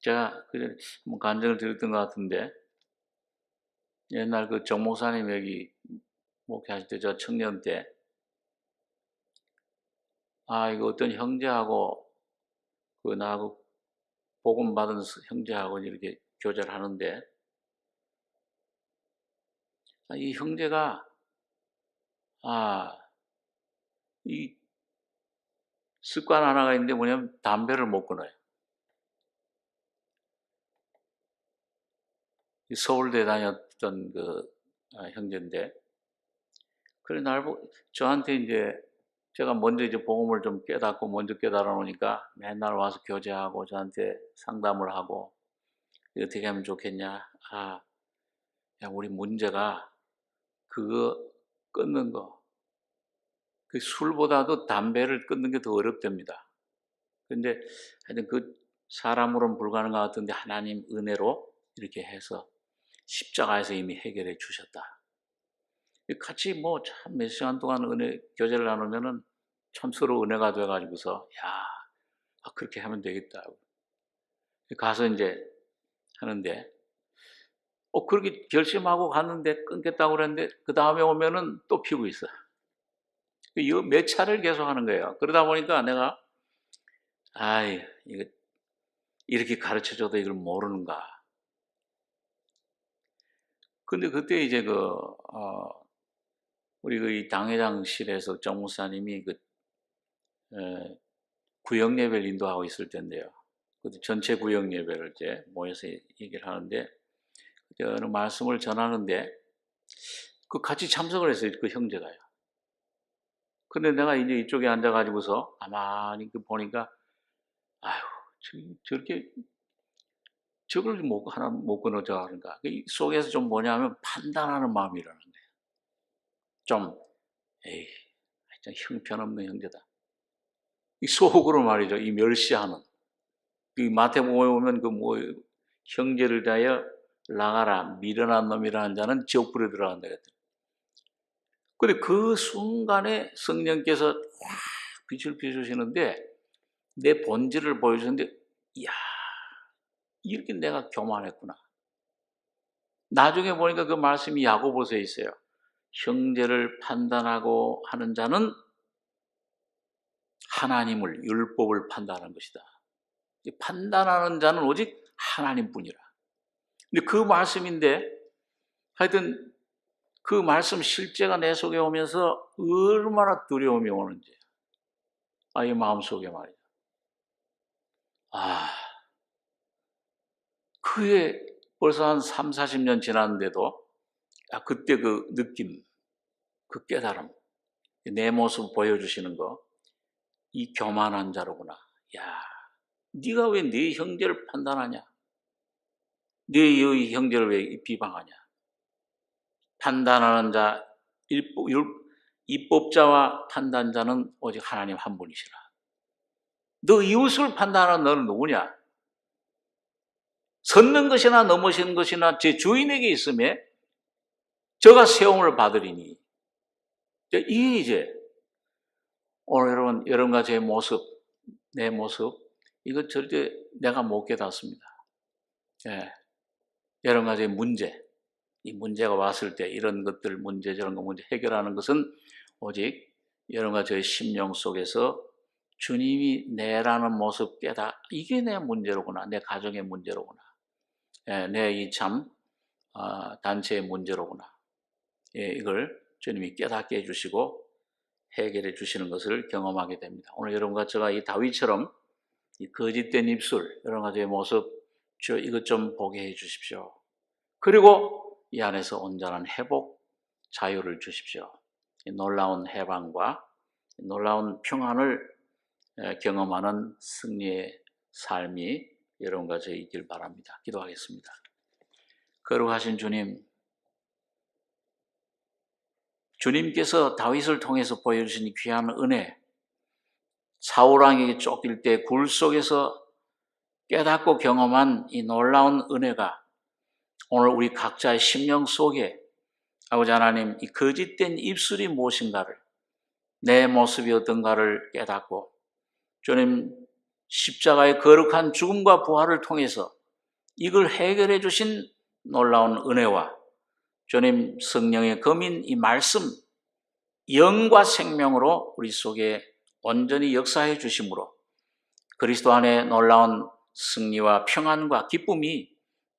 제가 그전에 간증을 드렸던 것 같은데, 옛날 그 정 목사님 여기 목회하실 때, 저 청년 때, 이거 어떤 형제하고, 나하고 복음 받은 형제하고 이렇게 교제를 하는데, 이 형제가, 이 습관 하나가 있는데 뭐냐면 담배를 못 끊어요. 서울대 다녔던 그 형제인데, 그래 저한테 이제 제가 먼저 이제 복음을 좀 깨닫고 먼저 깨달아 놓으니까 맨날 와서 교제하고 저한테 상담을 하고, 어떻게 하면 좋겠냐. 야, 우리 문제가 그거 끊는 거, 그 술보다도 담배를 끊는 게 더 어렵답니다. 근데 하여튼 그 사람으로는 불가능한 것 같은데 하나님 은혜로 이렇게 해서 십자가에서 이미 해결해 주셨다. 같이 뭐 참 몇 시간 동안 은혜 교제를 나누면은 참 서로 은혜가 돼가지고서, 그렇게 하면 되겠다. 가서 이제 하는데, 그렇게 결심하고 갔는데 끊겠다고 그랬는데 그 다음에 오면은 또 피우고 있어. 몇 차를 계속 하는 거예요. 그러다 보니까 내가, 이거 이렇게 가르쳐줘도 이걸 모르는가. 근데 그때 이제 우리 그 당회장실에서 정 목사님이 구역 예배를 인도하고 있을 텐데요. 그때 전체 구역 예배를 이제 모여서 얘기를 하는데, 그때 어느 말씀을 전하는데, 같이 참석을 했어요. 그 형제가요. 근데 내가 이제 이쪽에 앉아가지고서 가만히 보니까, 저렇게, 저걸 하나 못 끊어져. 그러니까. 이 속에서 좀 뭐냐면 판단하는 마음이 일어나는 거예요. 형편없는 형제다. 이 속으로 말이죠. 이 멸시하는. 이 마태복음에 보면 형제를 대하여 나가라 미련한 놈이라는 자는 지옥불에 들어간다 그랬더니. 근데 그 순간에 성령께서 확 빛을 비추시는데 내 본질을 보여주는데, 이야, 이렇게 내가 교만했구나. 나중에 보니까 그 말씀이 야고보서에 있어요. 형제를 판단하고 하는 자는 하나님을, 율법을 판단하는 것이다. 판단하는 자는 오직 하나님뿐이라. 근데 그 말씀인데, 하여튼 그 말씀 실제가 내 속에 오면서 얼마나 두려움이 오는지, 이 마음속에 말이죠. 그게 벌써 한 3, 40년 지났는데도 그때 그 느낌, 그 깨달음, 내 모습 보여주시는 거, 이 교만한 자로구나. 야, 네가 왜 네 형제를 판단하냐? 네 형제를 왜 비방하냐? 판단하는 자, 입법자와 판단자는 오직 하나님 한 분이시라. 너 이웃을 판단하는 너는 누구냐? 섰는 것이나 넘어지는 것이나 제 주인에게 있음에 저가 세움을 받으리니. 이게 이제 오늘 여러분과 제 모습, 내 모습, 이거 절대 내가 못 깨닫습니다. 여러 가지 문제, 이 문제가 왔을 때 이런 것들 문제 저런 거 문제 해결하는 것은 오직 여러 가지 심령 속에서 주님이 내라는 모습 이게 내 문제로구나, 내 가정의 문제로구나, 내 이 참 단체의 문제로구나. 이걸 주님이 깨닫게 해주시고 해결해 주시는 것을 경험하게 됩니다. 오늘 여러분과 제가 이 다윗처럼 이 거짓된 입술, 여러 가지의 모습, 주 이것 좀 보게 해 주십시오. 그리고 이 안에서 온전한 회복, 자유를 주십시오. 이 놀라운 해방과 놀라운 평안을 경험하는 승리의 삶이 여러분과 저희 있길 바랍니다. 기도하겠습니다. 거룩하신 주님, 주님께서 다윗을 통해서 보여주신 귀한 은혜, 사울왕에게 쫓길 때 굴 속에서 깨닫고 경험한 이 놀라운 은혜가 오늘 우리 각자의 심령 속에 아버지 하나님, 이 거짓된 입술이 무엇인가를, 내 모습이 어떤가를 깨닫고 주님 십자가의 거룩한 죽음과 부활을 통해서 이걸 해결해 주신 놀라운 은혜와 주님 성령의 검인 이 말씀, 영과 생명으로 우리 속에 온전히 역사해 주심으로 그리스도 안에 놀라운 승리와 평안과 기쁨이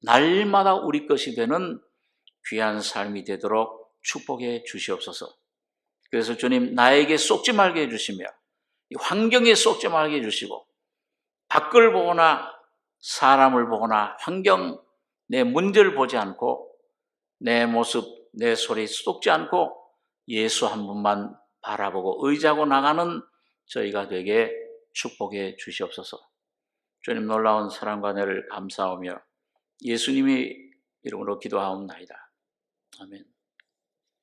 날마다 우리 것이 되는 귀한 삶이 되도록 축복해 주시옵소서. 그래서 주님 나에게 속지 말게 해주시며 환경에 속지 말게 해주시고 밖을 보거나 사람을 보거나 환경, 내 문제를 보지 않고 내 모습, 내 소리에 속지 않고 예수 한 분만 바라보고 의지하고 나가는 저희가 되게 축복해 주시옵소서. 주님 놀라운 사랑과 은혜를 감사하며 예수님의 이름으로 기도하옵나이다. 아멘.